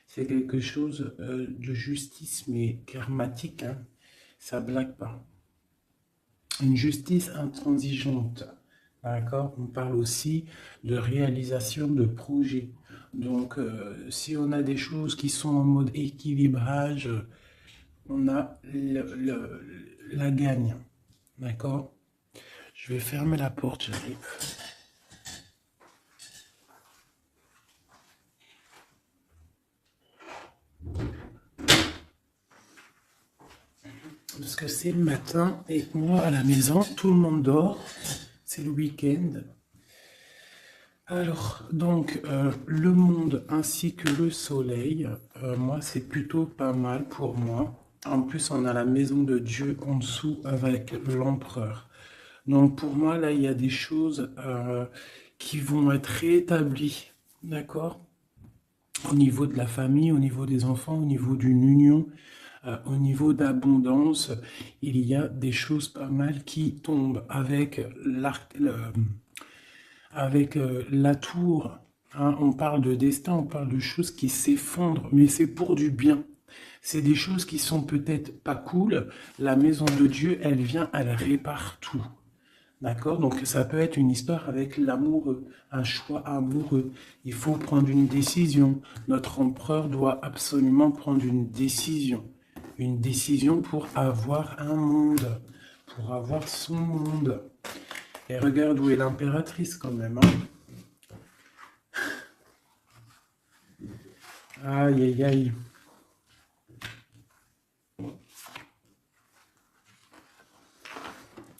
c'est quelque chose de justice, mais karmatique, hein. Ça blague pas. Une justice intransigeante. D'accord? On parle aussi de réalisation de projets. Donc, si on a des choses qui sont en mode équilibrage, on a la gagne. D'accord? Je vais fermer la porte, j'arrive. Parce que c'est le matin et moi à la maison, tout le monde dort. C'est le week-end. Alors, donc, le monde ainsi que le soleil, moi, c'est plutôt pas mal pour moi. En plus, on a la maison de Dieu en dessous avec l'empereur. Donc, pour moi, là, il y a des choses qui vont être rétablies, d'accord? Au niveau de la famille, au niveau des enfants, au niveau d'une union, au niveau d'abondance, il y a des choses pas mal qui tombent avec la tour. Hein. On parle de destin, on parle de choses qui s'effondrent, mais c'est pour du bien. C'est des choses qui sont peut-être pas cool. La maison de Dieu, elle vient, elle répare tout. D'accord? Donc ça peut être une histoire avec l'amoureux, un choix amoureux. Il faut prendre une décision. Notre empereur doit absolument prendre une décision. Une décision pour avoir un monde, pour avoir son monde. Et regarde où est l'impératrice quand même. Hein. Aïe, aïe, aïe.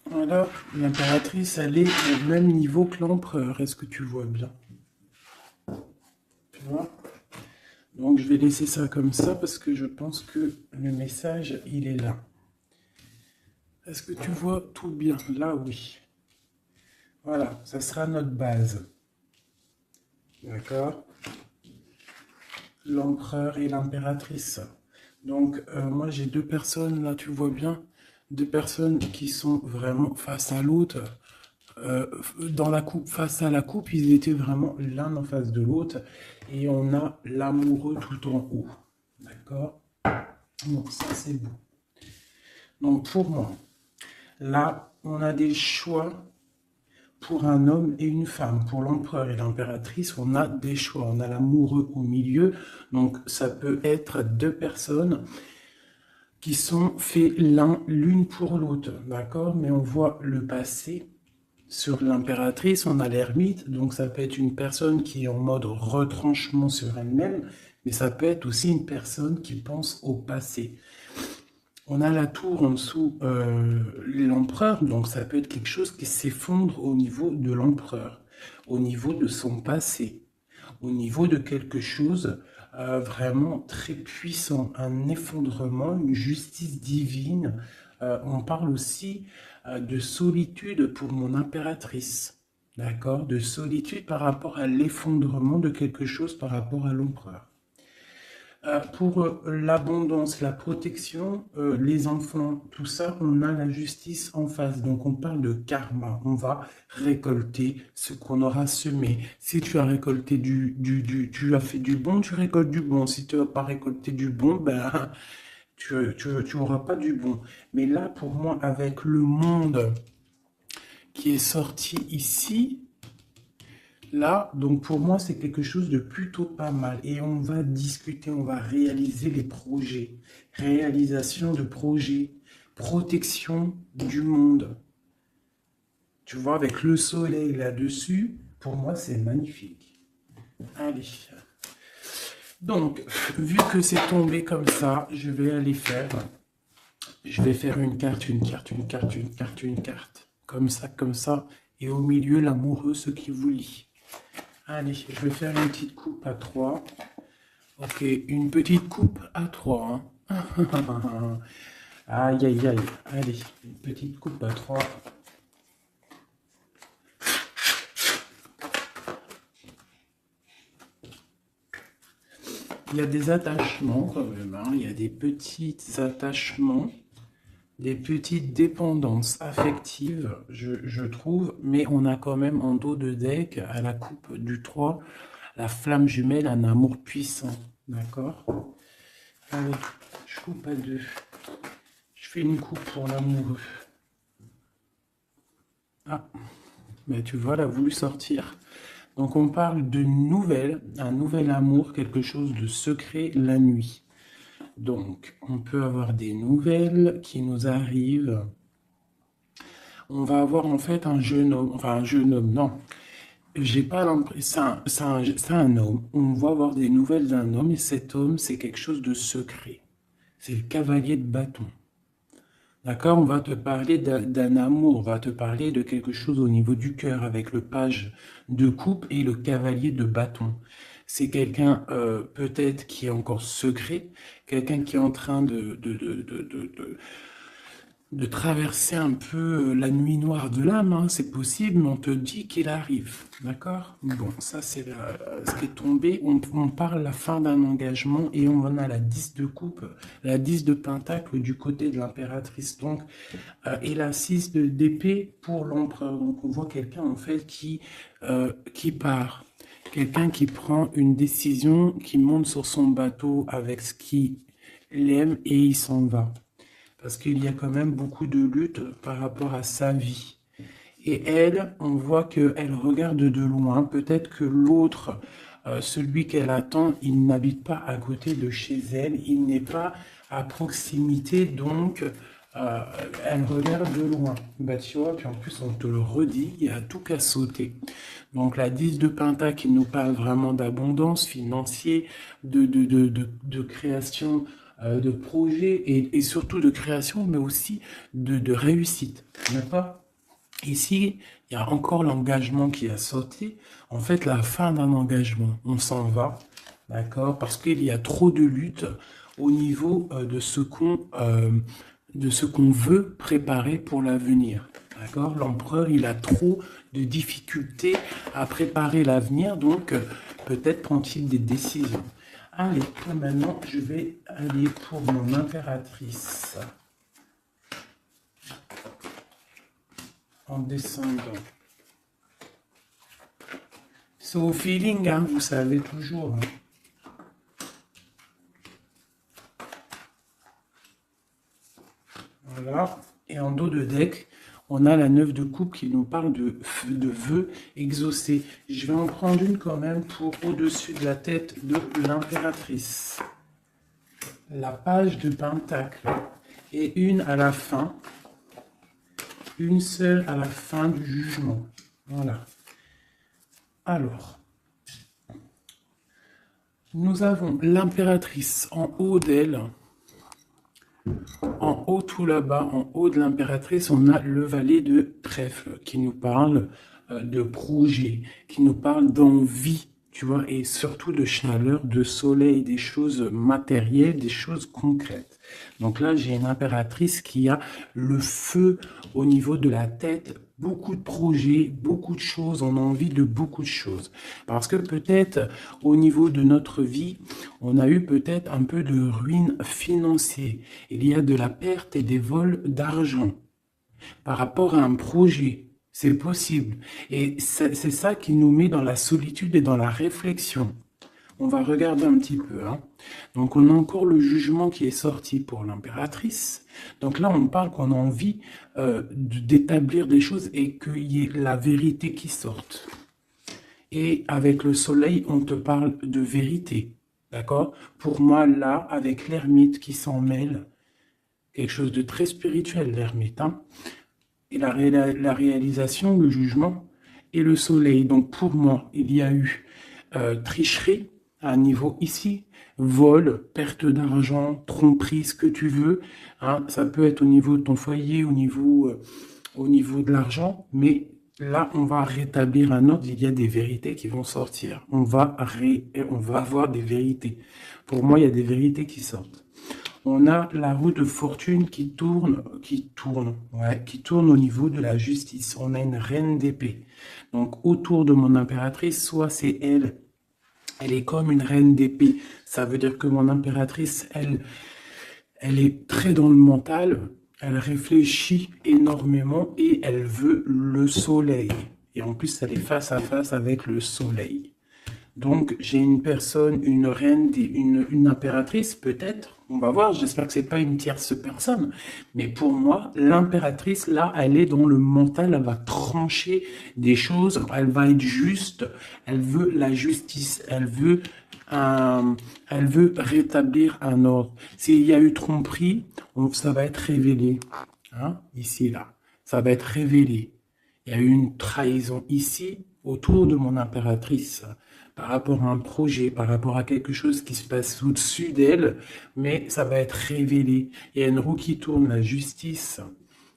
Voilà, l'impératrice, elle est au même niveau que l'empereur. Est-ce que tu vois bien? Tu vois? Donc je vais laisser ça comme ça parce que je pense que le message, il est là. Est-ce que tu vois tout bien? Là, oui. Voilà, ça sera notre base. D'accord? L'empereur et l'impératrice. Donc moi j'ai deux personnes, là tu vois bien, deux personnes qui sont vraiment face à l'autre. Dans la coupe, face à la coupe, ils étaient vraiment l'un en face de l'autre. Et on a l'amoureux tout en haut. D'accord? Donc ça c'est beau. Donc pour moi, là, on a des choix pour un homme et une femme. Pour l'empereur et l'impératrice, on a des choix. On a l'amoureux au milieu. Donc ça peut être deux personnes qui sont faits l'une pour l'autre. D'accord? Mais on voit le passé. Sur l'impératrice, on a l'ermite, donc ça peut être une personne qui est en mode retranchement sur elle-même, mais ça peut être aussi une personne qui pense au passé. On a la tour en dessous, l'empereur, donc ça peut être quelque chose qui s'effondre au niveau de l'empereur, au niveau de son passé, au niveau de quelque chose vraiment très puissant, un effondrement, une justice divine. On parle aussi de solitude pour mon impératrice, d'accord? De solitude par rapport à l'effondrement de quelque chose par rapport à l'empereur. Pour l'abondance, la protection, les enfants, tout ça, on a la justice en face. Donc on parle de karma. On va récolter ce qu'on aura semé. Si tu as récolté tu as fait du bon, tu récoltes du bon. Si tu n'as pas récolté du bon, ben tu auras pas du bon. Mais là, pour moi, avec le monde qui est sorti ici, là, donc pour moi, c'est quelque chose de plutôt pas mal. Et on va discuter, on va réaliser les projets. Réalisation de projets, protection du monde. Tu vois, avec le soleil là-dessus, pour moi, c'est magnifique. Allez. Donc, vu que c'est tombé comme ça, je vais aller faire... Je vais faire une carte, une carte, une carte, une carte, une carte. Comme ça, comme ça. Et au milieu, l'amoureux, ce qui vous lie. Allez, je vais faire une petite coupe à 3. Ok, une petite coupe à 3. Hein. Aïe, aïe, aïe. Allez, une petite coupe à 3. Il y a des attachements quand même. Hein. Il y a des petits attachements, des petites dépendances affectives, je trouve. Mais on a quand même en dos de deck, à la coupe du 3, la flamme jumelle, un amour puissant. D'accord? Allez, je coupe à deux. Je fais une coupe pour l'amoureux. Ah, mais tu vois, elle a voulu sortir. Donc on parle de nouvelles, un nouvel amour, quelque chose de secret la nuit. Donc on peut avoir des nouvelles qui nous arrivent. On va avoir en fait un jeune homme, enfin un jeune homme, non. J'ai pas l'impression, c'est un homme. On va avoir des nouvelles d'un homme et cet homme, c'est quelque chose de secret. C'est le cavalier de bâton. D'accord? On va te parler d'un amour, on va te parler de quelque chose au niveau du cœur avec le page de coupe et le cavalier de bâton. C'est quelqu'un peut-être qui est encore secret, quelqu'un qui est en train de traverser un peu la nuit noire de l'âme, hein, c'est possible, mais on te dit qu'il arrive, d'accord? Bon, ça c'est ce qui est tombé, on parle la fin d'un engagement et on en a la 10 de coupe, la 10 de pentacle du côté de l'impératrice, donc, et la 6 d'épée pour l'empereur, donc on voit quelqu'un en fait qui part, quelqu'un qui prend une décision, qui monte sur son bateau avec ce qu'il aime et il s'en va. Parce qu'il y a quand même beaucoup de lutte par rapport à sa vie. Et elle, on voit qu'elle regarde de loin. Peut-être que l'autre, celui qu'elle attend, il n'habite pas à côté de chez elle. Il n'est pas à proximité, donc elle regarde de loin. Bah tu vois, puis en plus on te le redit, il y a tout qu'à sauter. Donc la 10 de Penta qui nous parle vraiment d'abondance financière, de création de projets et surtout de création, mais aussi de réussite. D'accord? Ici, il y a encore l'engagement qui a sauté. En fait, la fin d'un engagement, on s'en va, d'accord? Parce qu'il y a trop de lutte au niveau de ce qu'on veut préparer pour l'avenir. D'accord? L'empereur, il a trop de difficultés à préparer l'avenir, donc peut-être prend-il des décisions. Allez, maintenant, je vais aller pour mon impératrice. En descendant. C'est au feeling, hein, vous savez toujours. Hein. Voilà. Et en dos de deck, on a la 9 de coupe qui nous parle de vœux exaucés. Je vais en prendre une quand même pour au-dessus de la tête de l'impératrice. La page de pentacle. Et une à la fin. Une seule à la fin du jugement. Voilà. Alors, nous avons l'impératrice en haut d'elle. En haut, tout là-bas, en haut de l'impératrice, on a le valet de trèfle qui nous parle de projet, qui nous parle d'envie, tu vois, et surtout de chaleur, de soleil, des choses matérielles, des choses concrètes. Donc là, j'ai une impératrice qui a le feu au niveau de la tête, beaucoup de projets, beaucoup de choses, on a envie de beaucoup de choses. Parce que peut-être au niveau de notre vie, on a eu peut-être un peu de ruine financière. Il y a de la perte et des vols d'argent par rapport à un projet. C'est possible. Et c'est ça qui nous met dans la solitude et dans la réflexion. On va regarder un petit peu. Hein. Donc, on a encore le jugement qui est sorti pour l'impératrice. Donc là, on parle qu'on a envie d'établir des choses et qu'il y ait la vérité qui sorte. Et avec le soleil, on te parle de vérité. D'accord? Pour moi, là, avec l'ermite qui s'en mêle, quelque chose de très spirituel, l'ermite. Hein? Et la réalisation, le jugement et le soleil. Donc, pour moi, il y a eu tricherie à un niveau ici, vol, perte d'argent, tromperie, ce que tu veux. Hein, ça peut être au niveau de ton foyer, au niveau de l'argent, mais là, on va rétablir un ordre. Il y a des vérités qui vont sortir. On va avoir des vérités. Pour moi, il y a des vérités qui sortent. On a la roue de fortune qui tourne au niveau de la justice. On a une reine d'épée. Donc, autour de mon impératrice, soit c'est elle est comme une reine d'épée. Ça veut dire que mon impératrice, elle est très dans le mental, elle réfléchit énormément et elle veut le soleil. Et en plus, elle est face à face avec le soleil. Donc, j'ai une personne, une reine, une impératrice, peut-être. On va voir, j'espère que c'est pas une tierce personne. Mais pour moi, l'impératrice, là, elle est dans le mental, elle va trancher des choses, elle va être juste, elle veut la justice, elle veut rétablir un ordre. S'il y a eu tromperie, ça va être révélé. Hein, ici, là. Ça va être révélé. Il y a eu une trahison ici, autour de mon impératrice, par rapport à un projet, par rapport à quelque chose qui se passe au-dessus d'elle, mais ça va être révélé. Il y a une roue qui tourne, la justice.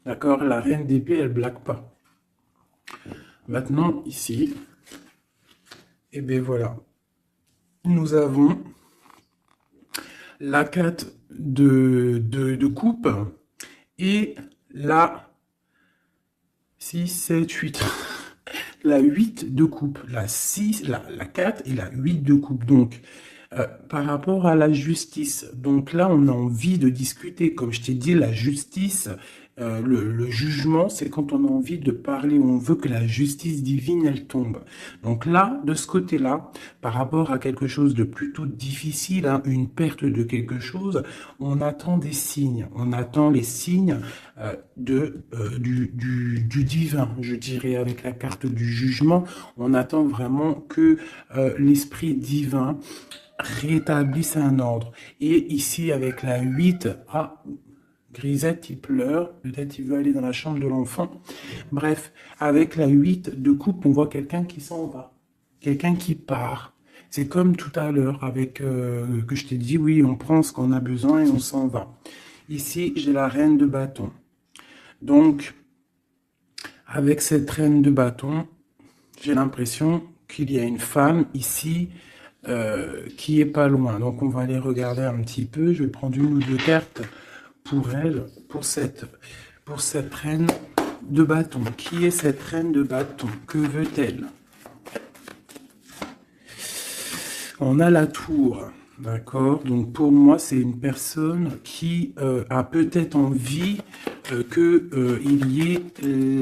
D'accord? La reine d'épée, elle blague pas. Maintenant, ici, et bien voilà. Nous avons la 4 de coupe et la 6, 7, 8. La 8 de coupe, la 6, la 4 et la 8 de coupe. Donc, par rapport à la justice, donc là, on a envie de discuter. Comme je t'ai dit, la justice, le jugement, c'est quand on a envie de parler, on veut que la justice divine, elle tombe. Donc là, de ce côté-là, par rapport à quelque chose de plutôt difficile, hein, une perte de quelque chose, on attend des signes. On attend les signes du divin, je dirais, avec la carte du jugement. On attend vraiment que l'esprit divin rétablisse un ordre. Et ici, avec la 8, ah, Grisette, il pleure, peut-être il veut aller dans la chambre de l'enfant. Bref, avec la 8 de coupe, on voit quelqu'un qui s'en va, quelqu'un qui part. C'est comme tout à l'heure avec que je t'ai dit, oui, on prend ce qu'on a besoin et on s'en va. Ici, j'ai la reine de bâton. Donc, avec cette reine de bâton, j'ai l'impression qu'il y a une femme ici qui est pas loin. Donc, on va aller regarder un petit peu. Je vais prendre une ou deux cartes pour elle, pour cette reine de bâton. Qui est cette reine de bâton? Que veut-elle? On a la tour, d'accord? Donc pour moi, c'est une personne qui a peut-être envie qu'il y ait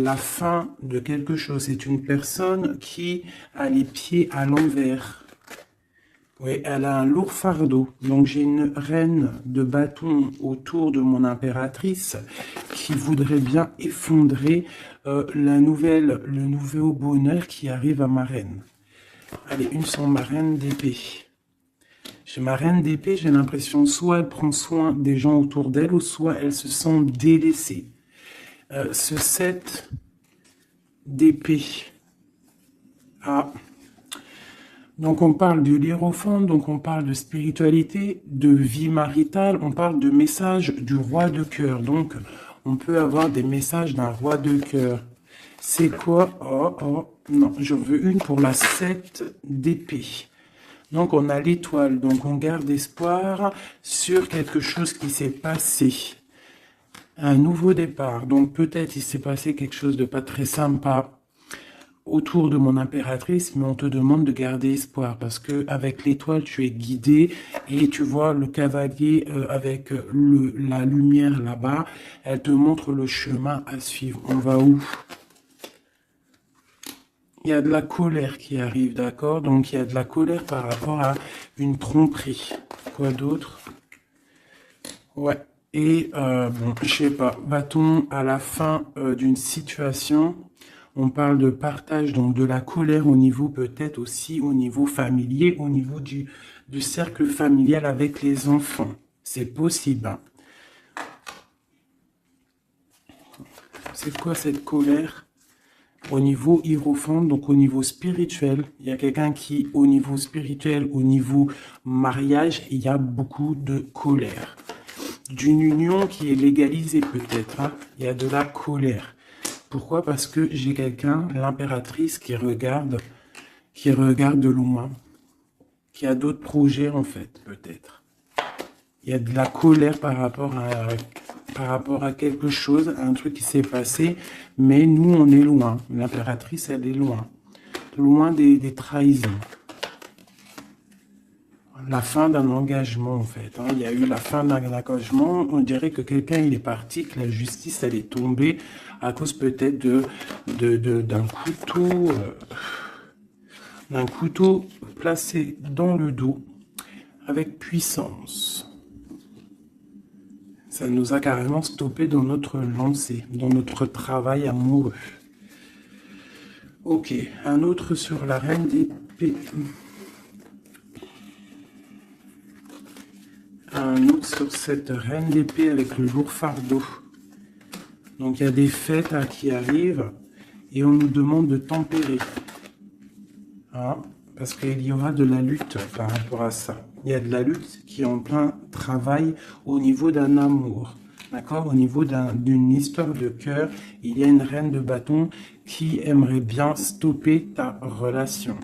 la fin de quelque chose. C'est une personne qui a les pieds à l'envers. Oui, elle a un lourd fardeau. Donc j'ai une reine de bâton autour de mon impératrice qui voudrait bien effondrer le nouveau bonheur qui arrive à ma reine. Allez, une sans ma reine d'épée. Chez ma reine d'épée, j'ai l'impression soit elle prend soin des gens autour d'elle, ou soit elle se sent délaissée. Ce 7 d'épée. Ah. Donc on parle de l'hiérophante, donc on parle de spiritualité, de vie maritale, on parle de message du roi de cœur. Donc on peut avoir des messages d'un roi de cœur. C'est quoi? Oh, non, je veux une pour la 7 d'épée. Donc on a l'étoile, donc on garde espoir sur quelque chose qui s'est passé. Un nouveau départ, donc peut-être il s'est passé quelque chose de pas très sympa autour de mon impératrice, mais on te demande de garder espoir parce que avec l'étoile tu es guidé et tu vois le cavalier avec la lumière là-bas, elle te montre le chemin à suivre. On va où? Il y a de la colère qui arrive, d'accord? Donc il y a de la colère par rapport à une tromperie. Quoi d'autre? Ouais. Et bon, je sais pas, va-t-on à la fin d'une situation? On parle de partage, donc de la colère au niveau peut-être aussi au niveau familier, au niveau du cercle familial avec les enfants. C'est possible. Hein. C'est quoi cette colère? Au niveau hiérophante, donc au niveau spirituel, il y a quelqu'un qui, au niveau spirituel, au niveau mariage, il y a beaucoup de colère. D'une union qui est légalisée peut-être, hein. Il y a de la colère. Pourquoi? Parce que j'ai quelqu'un, l'impératrice, qui regarde de loin, qui a d'autres projets en fait, peut-être. Il y a de la colère par rapport à quelque chose, à un truc qui s'est passé, mais nous on est loin. L'impératrice, elle est loin. Loin des trahisons. La fin d'un engagement en fait. Hein. Il y a eu la fin d'un engagement. On dirait que quelqu'un il est parti, que la justice elle est tombée à cause peut-être d'un couteau. Un couteau placé dans le dos avec puissance. Ça nous a carrément stoppé dans notre lancée, dans notre travail amoureux. Ok, un autre sur la reine d'épée. Un autre sur cette reine d'épée avec le lourd fardeau. Donc il y a des fêtes qui arrivent et on nous demande de tempérer. Hein, parce qu'il y aura de la lutte par rapport à ça. Il y a de la lutte qui est en plein travail au niveau d'un amour. D'accord? Au niveau d'une histoire de cœur, il y a une reine de bâton qui aimerait bien stopper ta relation.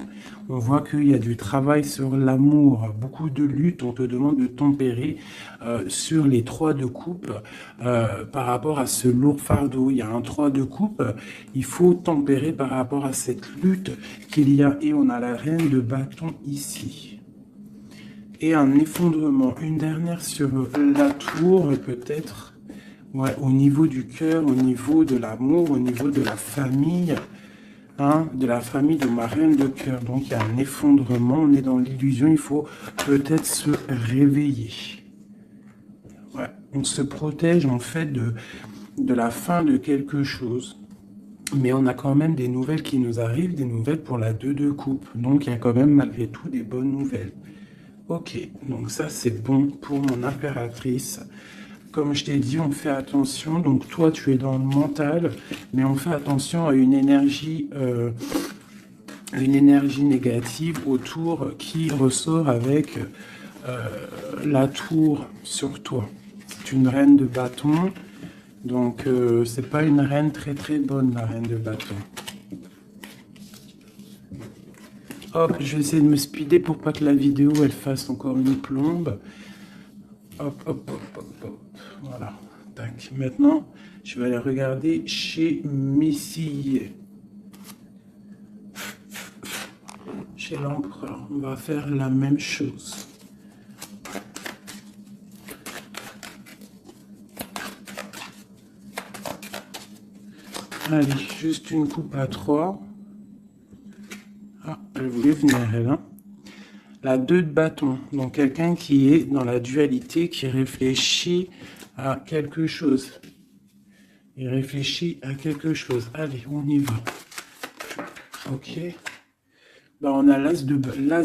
On voit qu'il y a du travail sur l'amour, beaucoup de lutte, on te demande de tempérer sur les 3 de coupe par rapport à ce lourd fardeau. Il y a un 3 de coupe, il faut tempérer par rapport à cette lutte qu'il y a. Et on a la reine de bâton ici. Et un effondrement, une dernière sur la tour peut-être. Ouais, au niveau du cœur, au niveau de l'amour, au niveau de la famille, hein, de la famille de ma reine de cœur. Donc il y a un effondrement, on est dans l'illusion, il faut peut-être se réveiller. Ouais, on se protège en fait de la fin de quelque chose. Mais on a quand même des nouvelles qui nous arrivent, des nouvelles pour la 2 de coupe. Donc il y a quand même malgré tout des bonnes nouvelles. Ok, donc ça c'est bon pour mon impératrice. Comme je t'ai dit, on fait attention. Donc toi, tu es dans le mental, mais on fait attention à une énergie négative autour qui ressort avec la tour sur toi. C'est une reine de bâton, donc c'est pas une reine très très bonne, la reine de bâton. Hop, je vais essayer de me speeder pour pas que la vidéo elle fasse encore une plombe. Hop, hop, hop, hop, hop. Voilà. Tac. Maintenant, je vais aller regarder chez Missy. Chez l'empereur, on va faire la même chose. Allez, juste une coupe à 3. Ah, elle voulait venir, elle, hein. La 2 de bâton, donc quelqu'un qui est dans la dualité, qui réfléchit à quelque chose. Il réfléchit à quelque chose. Allez, on y va. Ok. Ben, on a l'as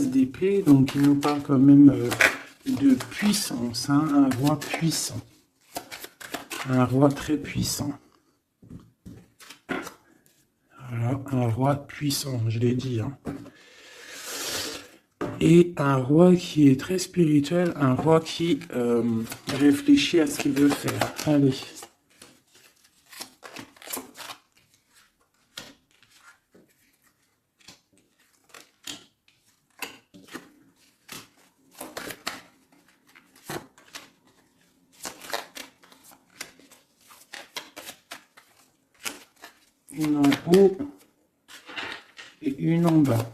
d'épée, donc il nous parle quand même de puissance, hein, un roi puissant. Un roi très puissant. Voilà, un roi puissant, je l'ai dit. Hein. Et un roi qui est très spirituel, un roi qui réfléchit à ce qu'il veut faire. Allez. Une en haut et une en bas.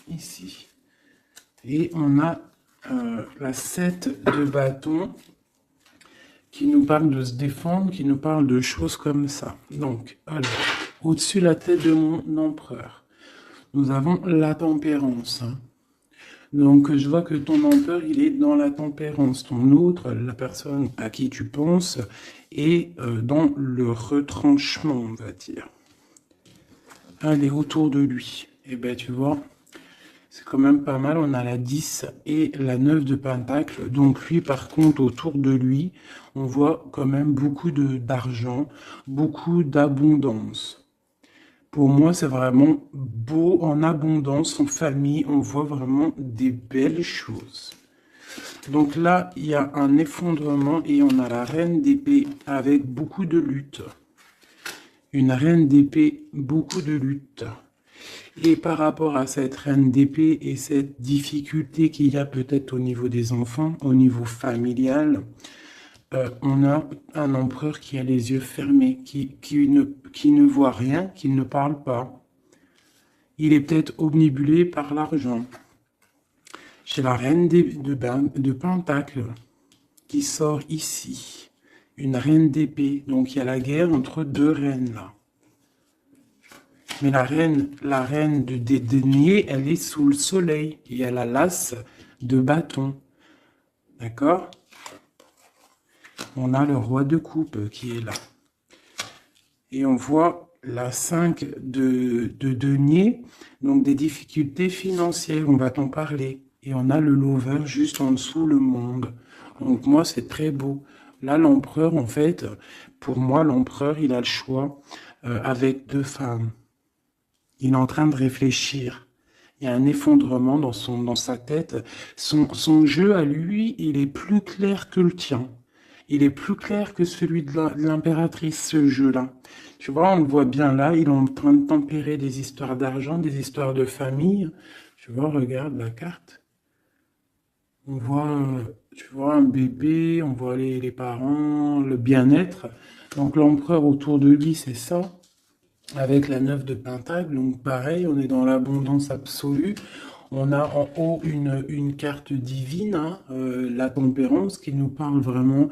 Ici. Et on a la 7 de bâton qui nous parle de se défendre, qui nous parle de choses comme ça. Donc, alors, au-dessus de la tête de mon empereur, nous avons la tempérance. Hein. Donc, je vois que ton empereur, il est dans la tempérance. Ton autre, la personne à qui tu penses, est dans le retranchement, on va dire. Allez, autour de lui. Et ben, tu vois, c'est quand même pas mal. On a la 10 et la 9 de pentacle. Donc, lui, par contre, autour de lui, on voit quand même beaucoup d'argent, beaucoup d'abondance. Pour moi, c'est vraiment beau, en abondance, en famille, on voit vraiment des belles choses. Donc là, il y a un effondrement et on a la reine d'épée avec beaucoup de lutte. Une reine d'épée, beaucoup de lutte. Et par rapport à cette reine d'épée et cette difficulté qu'il y a peut-être au niveau des enfants, au niveau familial, on a un empereur qui a les yeux fermés, qui ne voit rien, qui ne parle pas. Il est peut-être omnibulé par l'argent. J'ai la reine de pentacle qui sort ici. Une reine d'épée. Donc il y a la guerre entre 2 reines là. Mais la reine des deniers, elle est sous le soleil. Et elle a l'as de bâton. D'accord? On a le roi de coupe qui est là. Et on voit la 5 de denier, donc des difficultés financières, on va t'en parler. Et on a le lover juste en dessous, le monde. Donc moi, c'est très beau. Là, l'empereur, en fait, pour moi, l'empereur, il a le choix avec deux femmes. Il est en train de réfléchir. Il y a un effondrement dans sa tête. Son jeu à lui, il est plus clair que le tien. Il est plus clair que celui de l'impératrice, ce jeu-là. Tu vois, on le voit bien là, il est en train de tempérer des histoires d'argent, des histoires de famille. Tu vois, regarde la carte. On voit, tu vois, un bébé, on voit les parents, le bien-être. Donc l'empereur autour de lui, c'est ça. Avec la 9 de Pentacle, donc pareil, on est dans l'abondance absolue. On a en haut une carte divine, hein, la tempérance, qui nous parle vraiment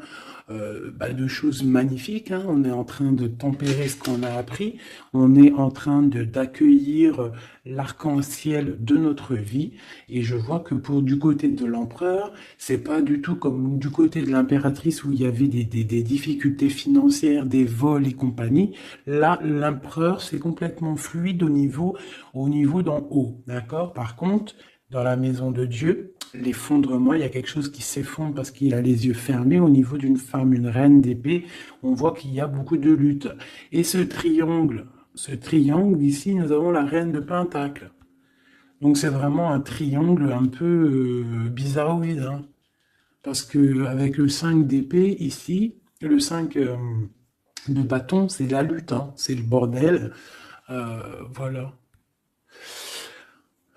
de choses magnifiques. Hein. On est en train de tempérer ce qu'on a appris. On est en train d'accueillir l'arc-en-ciel de notre vie. Et je vois que pour du côté de l'empereur, c'est pas du tout comme du côté de l'impératrice où il y avait des difficultés financières, des vols et compagnie. Là, l'empereur, c'est complètement fluide au niveau d'en haut. D'accord? Par contre, dans la maison de Dieu, l'effondrement, il y a quelque chose qui s'effondre parce qu'il a les yeux fermés au niveau d'une femme, une reine d'épée. On voit qu'il y a beaucoup de lutte. Et ce triangle ici, nous avons la reine de Pentacle. Donc c'est vraiment un triangle un peu bizarroïde. Hein, parce que avec le 5 d'épée ici, le 5 de bâton, c'est la lutte. Hein, c'est le bordel. Voilà.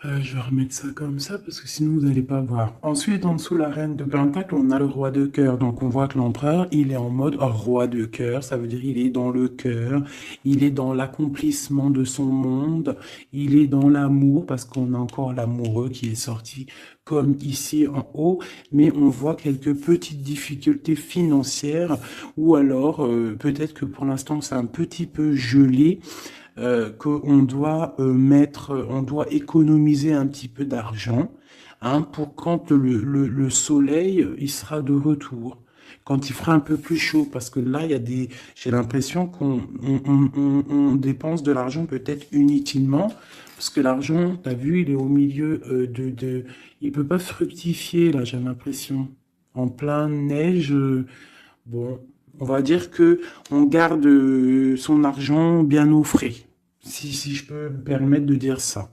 Je vais remettre ça comme ça parce que sinon vous n'allez pas voir. Ensuite, en dessous la reine de Pentacle, on a le roi de cœur. Donc on voit que l'empereur, il est en mode roi de cœur. Ça veut dire il est dans le cœur, il est dans l'accomplissement de son monde, il est dans l'amour parce qu'on a encore l'amoureux qui est sorti comme ici en haut. Mais on voit quelques petites difficultés financières ou alors peut-être que pour l'instant c'est un petit peu gelé. Qu'on doit on doit économiser un petit peu d'argent hein, pour quand le soleil il sera de retour, quand il fera un peu plus chaud, parce que là il y a j'ai l'impression qu'on dépense de l'argent peut-être inutilement, parce que l'argent, t'as vu, il est au milieu il peut pas fructifier là, j'ai l'impression, en plein neige. Bon, on va dire que on garde son argent bien au frais, si je peux me permettre de dire ça.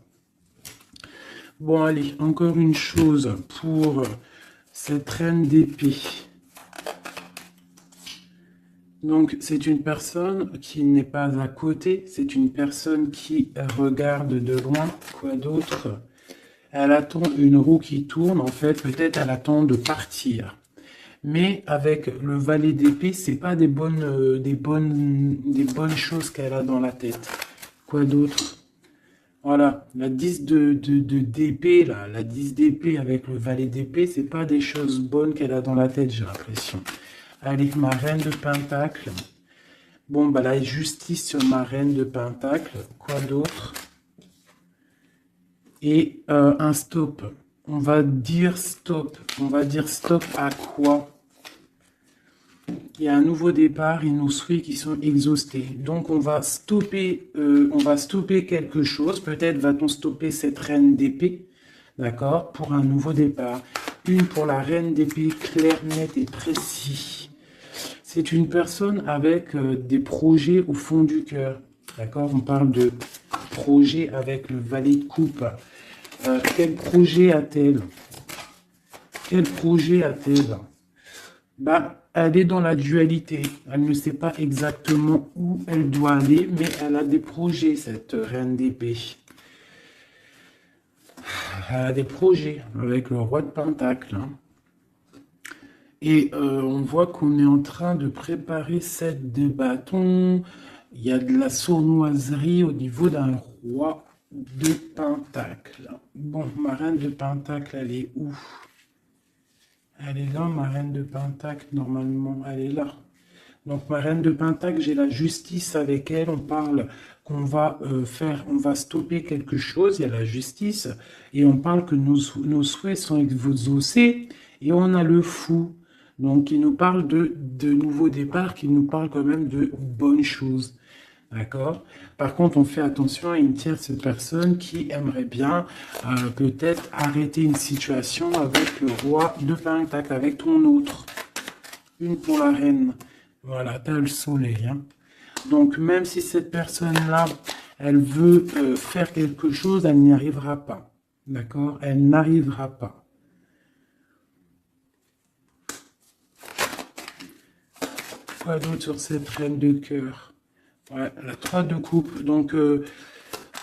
Bon, allez, encore une chose pour cette reine d'épée. Donc, c'est une personne qui n'est pas à côté, c'est une personne qui regarde de loin. Quoi d'autre? Elle attend une roue qui tourne, en fait, peut-être elle attend de partir. Mais avec le valet d'épée, c'est pas des bonnes choses qu'elle a dans la tête. Quoi d'autre? Voilà, la 10 d'épée, là, la 10 d'épée avec le valet d'épée, c'est pas des choses bonnes qu'elle a dans la tête, j'ai l'impression. Allez, ma reine de pentacle. Bon, bah la justice sur ma reine de pentacle. Quoi d'autre? Et un stop. On va dire stop. On va dire stop à quoi? Il y a un nouveau départ et nos souhaits qui sont exhaustés. Donc on va stopper quelque chose. Peut-être va-t-on stopper cette reine d'épée, d'accord, pour un nouveau départ. Une pour la reine d'épée, clair, net et précis. C'est une personne avec des projets au fond du cœur, d'accord. On parle de projet avec le valet de coupe. Quel projet a-t-elle? Quel projet a-t-elle? Bah, elle est dans la dualité. Elle ne sait pas exactement où elle doit aller, mais elle a des projets, cette reine d'épée. Elle a des projets avec le roi de Pentacle. Hein. Et on voit qu'on est en train de préparer cette de bâton. Il y a de la sournoiserie au niveau d'un roi de Pentacle. Bon, ma reine de Pentacle, elle est où? Elle est là, ma reine de Pentacle, normalement, elle est là. Donc, ma reine de Pentacle, j'ai la justice avec elle. On parle qu'on va on va stopper quelque chose. Il y a la justice. Et on parle que nos souhaits sont exaucés. Et on a le fou. Donc, il nous parle de nouveaux départs, qui nous parle quand même de bonnes choses. D'accord? Par contre, on fait attention à une tierce personne qui aimerait bien peut-être arrêter une situation avec le roi de Pentacle, avec ton autre. Une pour la reine. Voilà, t'as le soleil. Hein. Donc, même si cette personne-là, elle veut faire quelque chose, elle n'y arrivera pas. D'accord? Elle n'arrivera pas. Quoi d'autre sur cette reine de cœur? Ouais, la 3 de coupe. Donc,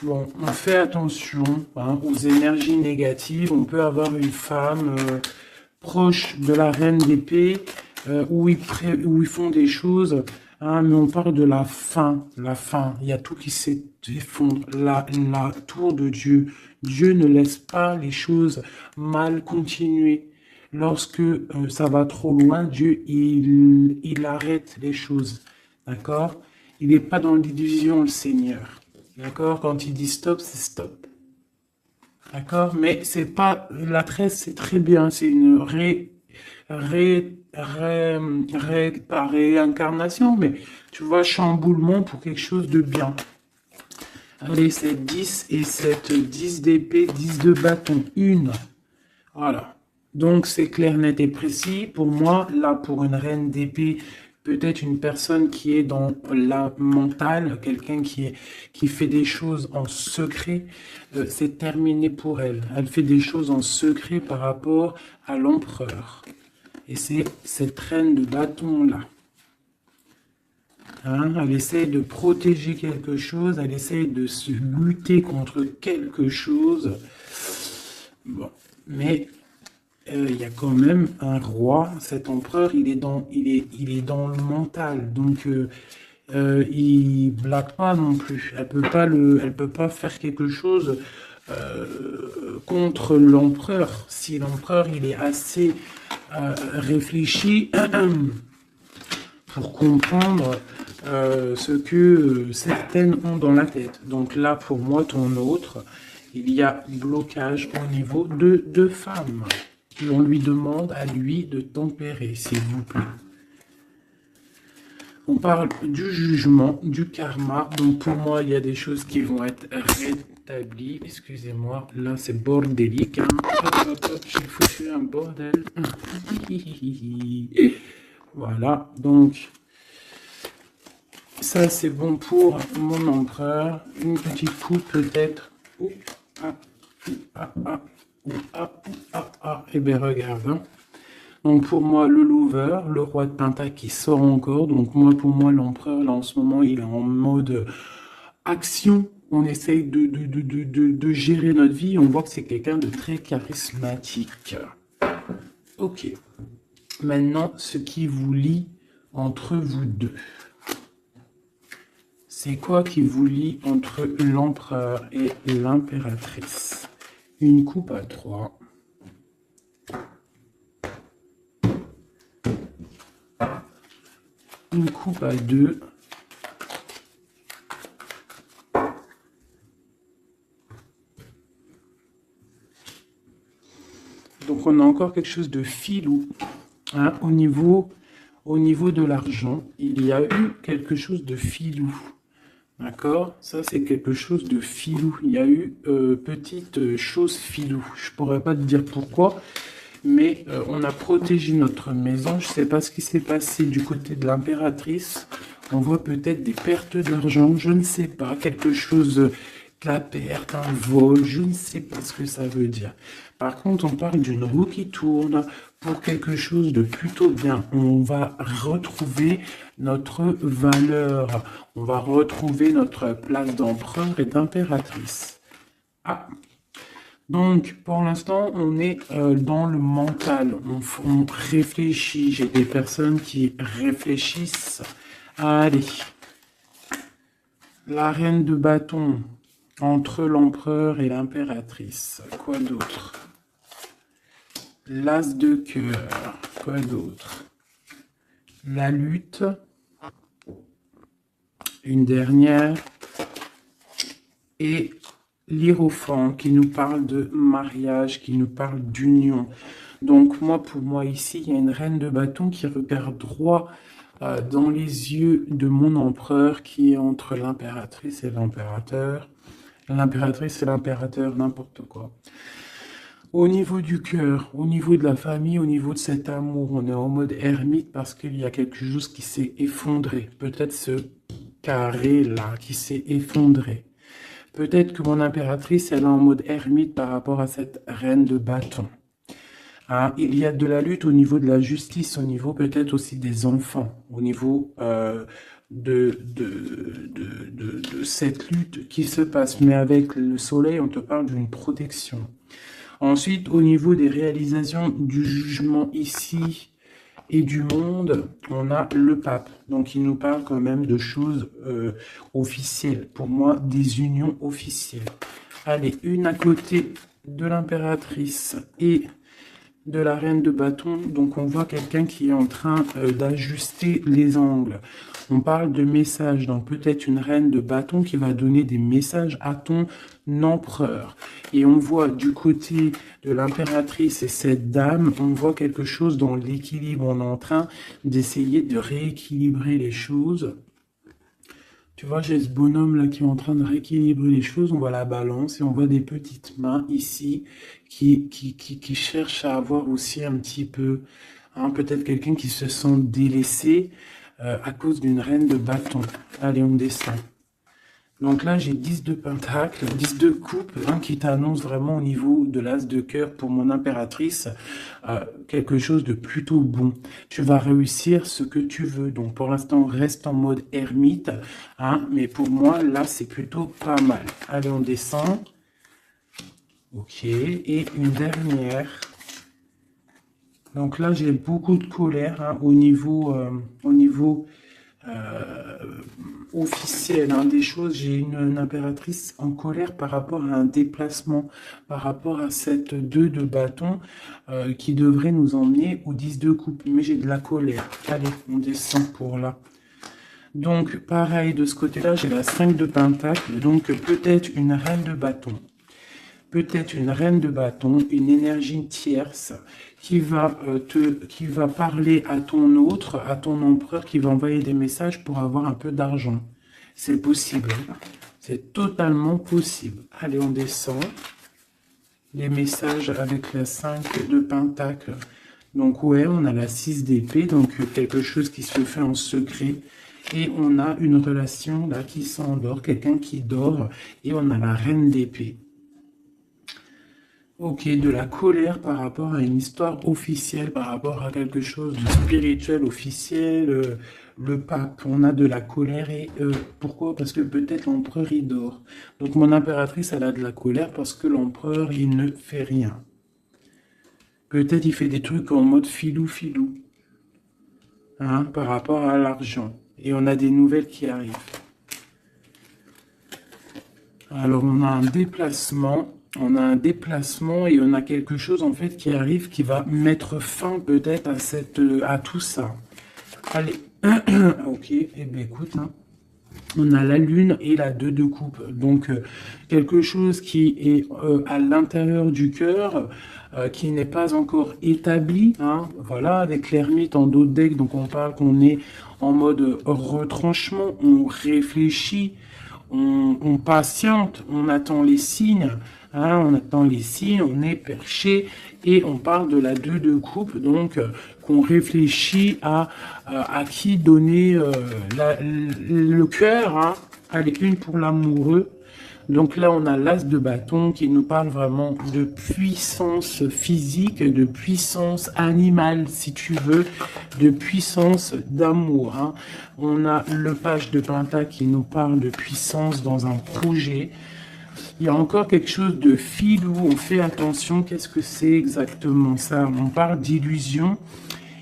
bon, on fait attention hein, aux énergies négatives. On peut avoir une femme proche de la reine d'épée où ils font des choses, hein, mais on parle de la fin, la fin. Il y a tout qui s'effondre. La tour de Dieu. Dieu ne laisse pas les choses mal continuer. Lorsque ça va trop loin, Dieu, il arrête les choses. D'accord? Il n'est pas dans l'illusion, le Seigneur. D'accord? Quand il dit stop, c'est stop. D'accord? Mais c'est pas, la 13, c'est très bien. C'est une pas réincarnation, mais tu vois, chamboulement pour quelque chose de bien. Allez, c'est 10 et cette 10 d'épée, 10 de bâton. Une. Voilà. Donc, c'est clair, net et précis. Pour moi, là, pour une reine d'épée, peut-être une personne qui est dans la mentale, quelqu'un qui fait des choses en secret, c'est terminé pour elle. Elle fait des choses en secret par rapport à l'empereur. Et c'est cette reine de bâton-là. Hein, elle essaie de protéger quelque chose, elle essaie de se lutter contre quelque chose. Bon, mais il y a quand même un roi, cet empereur, il est dans le mental, donc il blague pas non plus. Elle peut pas faire quelque chose contre l'empereur. Si l'empereur il est assez réfléchi pour comprendre ce que certaines ont dans la tête. Donc là, pour moi, ton autre, il y a blocage au niveau de deux femmes. On lui demande à lui de tempérer, s'il vous plaît. On parle du jugement, du karma. Donc pour moi, il y a des choses qui vont être rétablies. Excusez-moi, là c'est bordélique. Hein. Hop, j'ai foutu un bordel. Voilà, donc ça c'est bon pour mon empereur. Une petite coupe peut-être. Eh bien regarde. Hein. Donc pour moi, le lover, le roi de Pentacle qui sort encore. Donc moi, pour moi, l'empereur, là en ce moment, il est en mode action. On essaye de gérer notre vie. On voit que c'est quelqu'un de très charismatique. Ok. Maintenant, ce qui vous lie entre vous deux. C'est quoi qui vous lie entre l'empereur et l'impératrice? Une coupe à 3. Une coupe à 2. Donc on a encore quelque chose de filou. Hein, au niveau de l'argent, il y a eu quelque chose de filou. D'accord? Ça, c'est quelque chose de filou. Il y a eu petite chose filou. Je pourrais pas te dire pourquoi, mais on a protégé notre maison. Je sais pas ce qui s'est passé du côté de l'impératrice. On voit peut-être des pertes d'argent. Je ne sais pas. Quelque chose, de la perte, un vol. Je ne sais pas ce que ça veut dire. Par contre, on parle d'une roue qui tourne pour quelque chose de plutôt bien. On va retrouver notre valeur. On va retrouver notre place d'empereur et d'impératrice. Ah. Donc, pour l'instant, on est dans le mental. On réfléchit. J'ai des personnes qui réfléchissent. Allez. La reine de bâton entre l'empereur et l'impératrice. Quoi d'autre? L'as de cœur. Quoi d'autre? La lutte. Une dernière. Et l'Hiérophant qui nous parle de mariage, qui nous parle d'union. Donc moi, pour moi ici, il y a une reine de bâton qui regarde droit dans les yeux de mon empereur qui est entre l'impératrice et l'impérateur. L'impératrice et l'impérateur, n'importe quoi. Au niveau du cœur, au niveau de la famille, au niveau de cet amour, on est en mode ermite parce qu'il y a quelque chose qui s'est effondré. Peut-être ce carré-là qui s'est effondré. Peut-être que mon impératrice, elle est en mode ermite par rapport à cette reine de bâton. Hein, il y a de la lutte au niveau de la justice, au niveau peut-être aussi des enfants, au niveau de cette lutte qui se passe. Mais avec le soleil, on te parle d'une protection. Ensuite, au niveau des réalisations du jugement ici et du monde, on a le pape. Donc, il nous parle quand même de choses officielles. Pour moi, des unions officielles. Allez, une à côté de l'impératrice et de la reine de bâton. Donc, on voit quelqu'un qui est en train d'ajuster les angles. On parle de messages, donc peut-être une reine de bâton qui va donner des messages à ton empereur. Et on voit du côté de l'impératrice et cette dame, on voit quelque chose dans l'équilibre. On est en train d'essayer de rééquilibrer les choses. Tu vois, j'ai ce bonhomme là qui est en train de rééquilibrer les choses. On voit la balance et on voit des petites mains ici qui cherchent à avoir aussi un petit peu, hein, peut-être quelqu'un qui se sent délaissé à cause d'une reine de bâton. Allez, on descend. Donc là, j'ai 10 de pentacle, 10 de coupe, hein, qui t'annonce vraiment au niveau de l'as de cœur pour mon impératrice, quelque chose de plutôt bon. Tu vas réussir ce que tu veux. Donc pour l'instant, reste en mode ermite, hein, mais pour moi, là, c'est plutôt pas mal. Allez, on descend. Ok, et une dernière. Donc là, j'ai beaucoup de colère, hein, au niveau officiel, hein, des choses. J'ai une impératrice en colère par rapport à un déplacement, par rapport à cette 2 de bâton qui devrait nous emmener au 10 de coupe. Mais j'ai de la colère. Allez, on descend pour là. Donc, pareil, de ce côté-là, j'ai la 5 de pentacle. Donc, peut-être une reine de bâton. Peut-être une reine de bâton, une énergie tierce qui va parler à ton autre, à ton empereur, qui va envoyer des messages pour avoir un peu d'argent. C'est possible. C'est totalement possible. Allez, on descend. Les messages avec la 5 de pentacle. Donc, ouais, on a la 6 d'épée, donc quelque chose qui se fait en secret. Et on a une relation là qui s'endort, quelqu'un qui dort. Et on a la reine d'épée. Ok, de la colère par rapport à une histoire officielle, par rapport à quelque chose de spirituel officiel, le pape, on a de la colère et pourquoi? Parce que peut-être l'empereur il dort. Donc mon impératrice elle a de la colère parce que l'empereur il ne fait rien. Peut-être il fait des trucs en mode filou, hein, par rapport à l'argent. Et on a des nouvelles qui arrivent. Alors on a un déplacement. On a un déplacement et on a quelque chose en fait qui arrive qui va mettre fin peut-être à tout ça. Allez, ok, et eh bien écoute, hein, on a la lune et la 2 de coupe. Donc quelque chose qui est à l'intérieur du cœur, qui n'est pas encore établi. Hein, voilà, avec l'ermite en dos de deck, donc on parle qu'on est en mode retranchement, on réfléchit, on patiente, on attend les signes. Hein, on attend les signes, on est perché et on parle de la 2 de coupe, donc qu'on réfléchit à qui donner le cœur. Hein. Allez, une pour l'amoureux. Donc là, on a l'as de bâton qui nous parle vraiment de puissance physique, de puissance animale, si tu veux, de puissance d'amour. Hein. On a le page de pentacle qui nous parle de puissance dans un projet. Il y a encore quelque chose de filou, on fait attention, qu'est-ce que c'est exactement ça? On parle d'illusion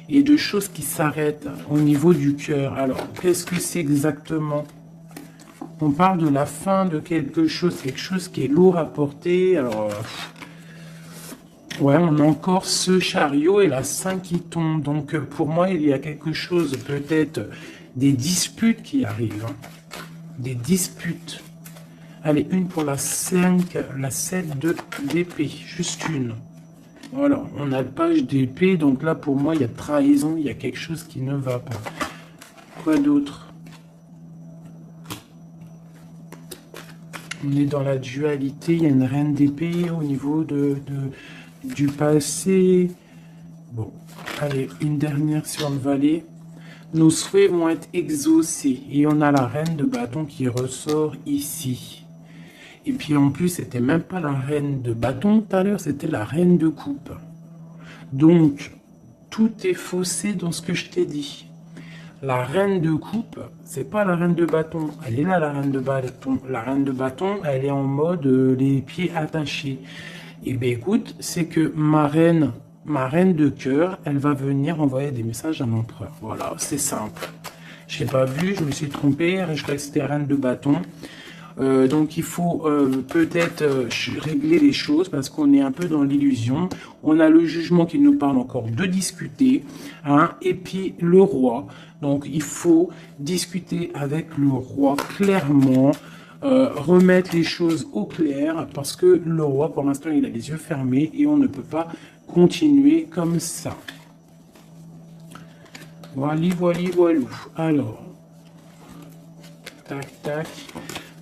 et de choses qui s'arrêtent au niveau du cœur. Alors, qu'est-ce que c'est exactement? On parle de la fin de quelque chose qui est lourd à porter. Alors, ouais, on a encore ce chariot et la 5 qui tombe. Donc, pour moi, il y a quelque chose, peut-être des disputes qui arrivent. Hein. des disputes. Allez, une pour la 5, la 7 de d'épée, juste une. Voilà, on a le page d'épée, donc là pour moi il y a trahison, il y a quelque chose qui ne va pas. Quoi d'autre? On est dans la dualité, il y a une reine d'épée au niveau du passé. Bon, allez, une dernière sur le valet. Nos souhaits vont être exaucés. Et on a la reine de bâton qui ressort ici. Et puis en plus, c'était même pas la reine de bâton tout à l'heure, c'était la reine de coupe. Donc, tout est faussé dans ce que je t'ai dit. La reine de coupe, c'est pas la reine de bâton. Elle est là, la reine de bâton. La reine de bâton, elle est en mode les pieds attachés. Et bien écoute, c'est que ma reine de cœur, elle va venir envoyer des messages à l'empereur. Voilà, c'est simple. Je n'ai pas vu, je me suis trompé, je croyais que c'était reine de bâton. Donc il faut peut-être régler les choses parce qu'on est un peu dans l'illusion. On a le jugement qui nous parle encore de discuter, hein, et puis le roi. Donc il faut discuter avec le roi clairement, remettre les choses au clair parce que le roi pour l'instant il a les yeux fermés et on ne peut pas continuer comme ça. Voilà, voilà, voilà. Alors, tac, tac.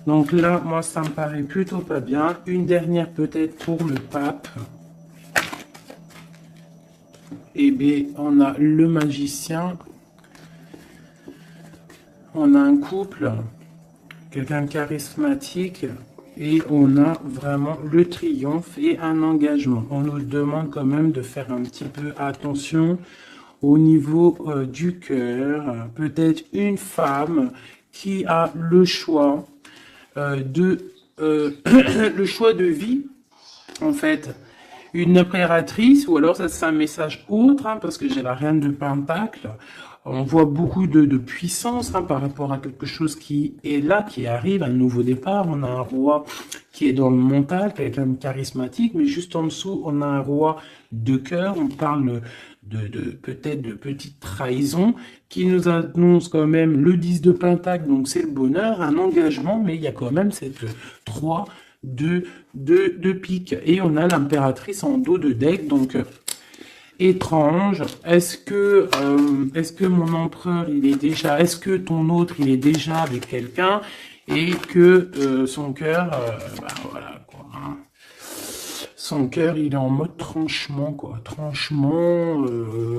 Donc là, moi, ça me paraît plutôt pas bien. Une dernière peut-être pour le pape. Eh bien, on a le magicien. On a un couple, quelqu'un de charismatique. Et on a vraiment le triomphe et un engagement. On nous demande quand même de faire un petit peu attention au niveau du cœur. Peut-être une femme qui a le choix le choix de vie, en fait, une impératrice, ou alors ça c'est un message autre, hein, parce que j'ai la reine de Pentacle. On voit beaucoup de puissance hein, par rapport à quelque chose qui est là, qui arrive, un nouveau départ. On a un roi qui est dans le mental, quelqu'un de charismatique, mais juste en dessous, on a un roi de cœur. On parle peut-être de petite trahison qui nous annonce quand même le 10 de Pentacle, donc c'est le bonheur, un engagement, mais il y a quand même cette 3 de pique. Et on a l'impératrice en dos de deck, donc étrange. Est-ce que mon empereur, il est déjà, est-ce que ton autre, il est déjà avec quelqu'un et que son cœur, voilà quoi. Hein. Son cœur, il est en mode tranchement, quoi. Tranchement,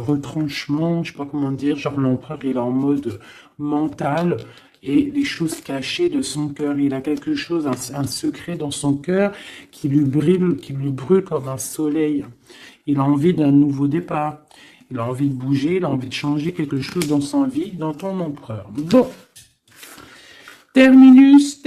retranchement, je sais pas comment dire. Genre l'empereur, il est en mode mental et les choses cachées de son cœur. Il a quelque chose, un secret dans son cœur qui lui brûle comme un soleil. Il a envie d'un nouveau départ. Il a envie de bouger, il a envie de changer quelque chose dans sa vie, dans ton empereur. Bon. Terminus,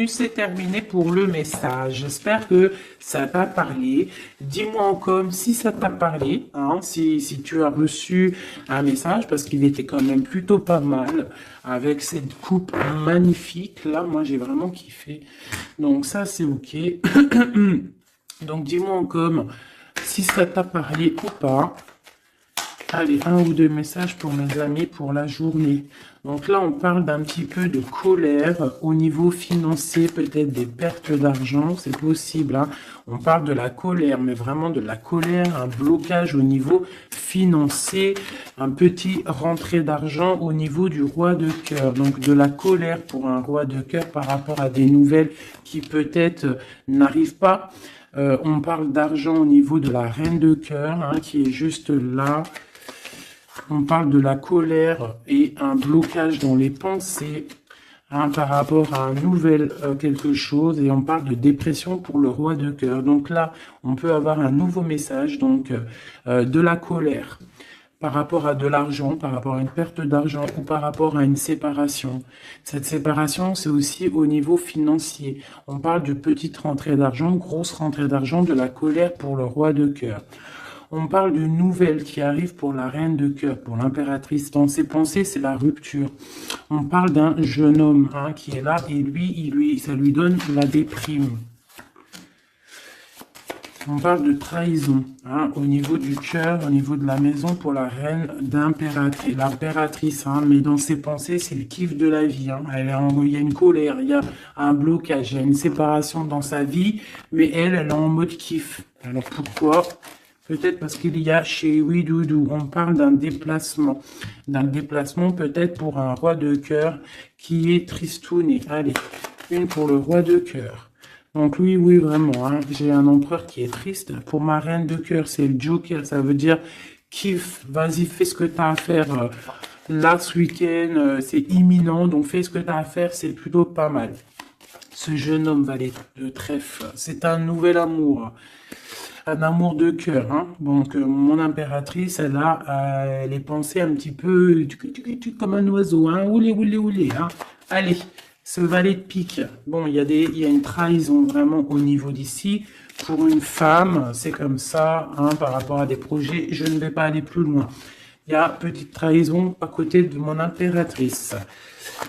c'est terminé pour le message. J'espère que ça t'a parlé. Dis-moi en com si ça t'a parlé, hein, si tu as reçu un message, parce qu'il était quand même plutôt pas mal, avec cette coupe magnifique. Là, moi, j'ai vraiment kiffé. Donc ça, c'est ok. Donc dis-moi en com si ça t'a parlé ou pas. Allez, un ou deux messages pour mes amis pour la journée. Donc là, on parle d'un petit peu de colère au niveau financier, peut-être des pertes d'argent, c'est possible. Hein. On parle de la colère, mais vraiment de la colère, un blocage au niveau financier, un petit rentrée d'argent au niveau du roi de cœur. Donc de la colère pour un roi de cœur par rapport à des nouvelles qui peut-être n'arrivent pas. On parle d'argent au niveau de la reine de cœur, hein, qui est juste là. On parle de la colère et un blocage dans les pensées hein, par rapport à un nouvel quelque chose. Et on parle de dépression pour le roi de cœur. Donc là, on peut avoir un nouveau message, donc de la colère par rapport à de l'argent, par rapport à une perte d'argent ou par rapport à une séparation. Cette séparation, c'est aussi au niveau financier. On parle de petite rentrée d'argent, grosse rentrée d'argent, de la colère pour le roi de cœur. On parle de nouvelles qui arrivent pour la reine de cœur, pour l'impératrice. Dans ses pensées, c'est la rupture. On parle d'un jeune homme hein, qui est là et lui, ça lui donne la déprime. On parle de trahison, hein, au niveau du cœur, au niveau de la maison pour la reine d'impératrice, l'impératrice, hein, mais dans ses pensées, c'est le kiff de la vie, hein. Il y a une colère, il y a un blocage, il y a une séparation dans sa vie, mais elle est en mode kiff. Alors pourquoi? Peut-être parce qu'il y a chez Oui Doudou, on parle d'un déplacement peut-être pour un roi de cœur qui est tristouné. Allez, une pour le roi de cœur. Donc oui, vraiment, hein, j'ai un empereur qui est triste. Pour ma reine de cœur, c'est le Joker, ça veut dire kiffe, vas-y, fais ce que tu as à faire. Là, ce week-end, c'est imminent, donc fais ce que tu as à faire, c'est plutôt pas mal. Ce jeune homme valet de trèfle, c'est un nouvel amour. Un amour de cœur, hein. Donc, mon impératrice, elle a les pensées un petit peu comme un oiseau, hein. Oulé, hein. Allez, ce valet de pique. Bon, il y a une trahison vraiment au niveau d'ici. Pour une femme, c'est comme ça, hein, par rapport à des projets. Je ne vais pas aller plus loin. Il y a petite trahison à côté de mon impératrice.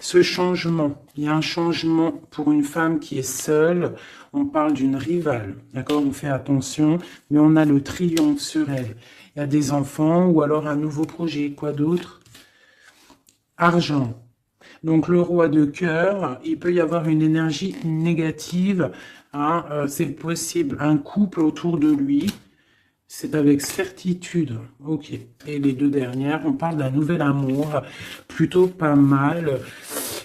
Ce changement, il y a un changement pour une femme qui est seule. On parle d'une rivale, d'accord? On fait attention, mais on a le triomphe sur elle. Il y a des enfants ou alors un nouveau projet. Quoi d'autre? Argent. Donc le roi de cœur, il peut y avoir une énergie négative, hein, c'est possible. Un couple autour de lui. C'est avec certitude. Ok. Et les deux dernières, on parle d'un nouvel amour, plutôt pas mal,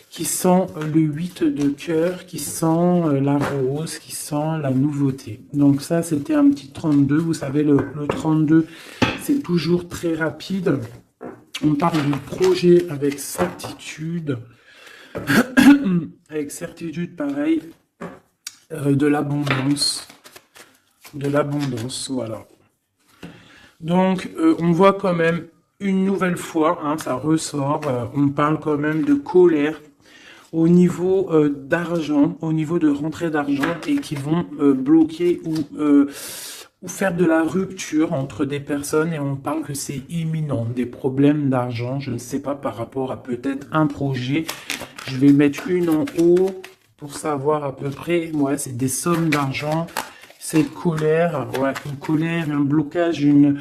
qui sent le 8 de cœur, qui sent la rose, qui sent la nouveauté. Donc ça, c'était un petit 32. Vous savez, le 32, c'est toujours très rapide. On parle du projet avec certitude. Avec certitude, pareil, de l'abondance. De l'abondance, voilà. Donc, on voit quand même une nouvelle fois, hein, ça ressort, on parle quand même de colère au niveau d'argent, au niveau de rentrée d'argent et qui vont bloquer ou faire de la rupture entre des personnes et on parle que c'est imminent, des problèmes d'argent, je ne sais pas par rapport à peut-être un projet. Je vais mettre une en haut pour savoir à peu près, ouais, c'est des sommes d'argent. Cette colère, ouais, une colère, un blocage, une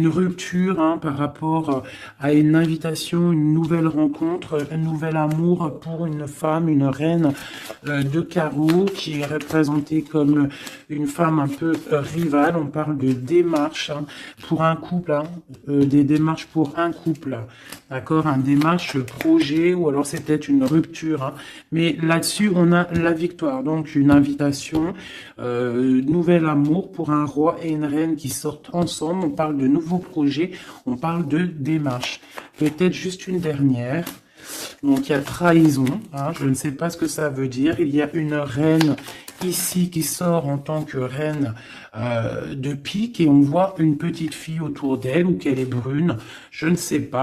rupture, hein, par rapport à une invitation, une nouvelle rencontre, un nouvel amour pour une femme, une reine de carreau qui est représentée comme une femme un peu rivale. On parle de démarches, hein, pour un couple, hein, des démarches pour un couple, d'accord, un démarche projet ou alors c'est peut-être une rupture, hein, mais là-dessus on a la victoire, donc une invitation, nouvel amour pour un roi et une reine qui sortent ensemble. On parle de nouveaux projets, on parle de démarche. Peut-être juste une dernière. Donc il y a trahison, hein, je ne sais pas ce que ça veut dire. Il y a une reine ici qui sort en tant que reine de pique et on voit une petite fille autour d'elle ou qu'elle est brune, je ne sais pas.